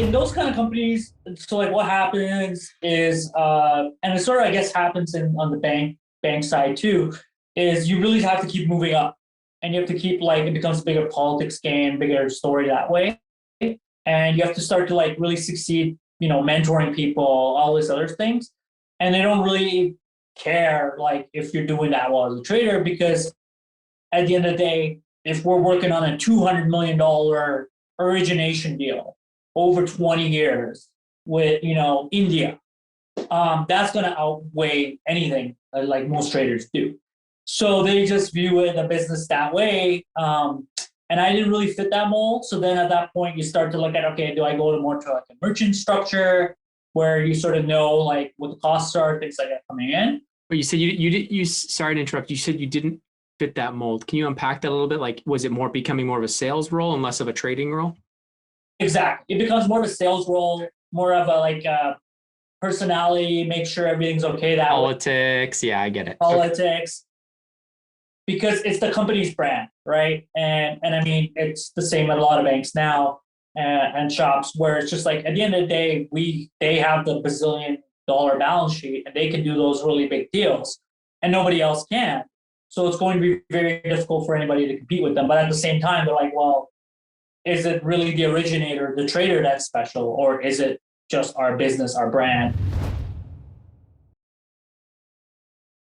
in those kind of companies, so like what happens is, and it sort of I guess happens on the bank side too, is you really have to keep moving up, and you have to keep like it becomes a bigger politics game, bigger story that way, and you have to start to like really succeed, mentoring people, all these other things, and they don't really care like if you're doing that well as a trader because at the end of the day, if we're working on a $200 million origination deal over 20 years with, India, that's going to outweigh anything like most traders do. So they just view it a business that way. And I didn't really fit that mold. So then at that point, you start to look at, okay, do I go to more to like a merchant structure where you sort of know like what the costs are, things like that coming in. But you said you sorry to interrupt. You said you didn't fit that mold. Can you unpack that a little bit? Like, was it becoming more of a sales role and less of a trading role? Exactly. It becomes more of a sales role, more of a like personality, make sure everything's okay. That politics. Yeah, I get it. Politics. Because it's the company's brand, right? And I mean, it's the same at a lot of banks now and shops where it's just like at the end of the day, they have the bazillion-dollar balance sheet and they can do those really big deals and nobody else can. So it's going to be very difficult for anybody to compete with them. But at the same time, they're like, well, is it really the originator, the trader that's special, or is it just our business, our brand?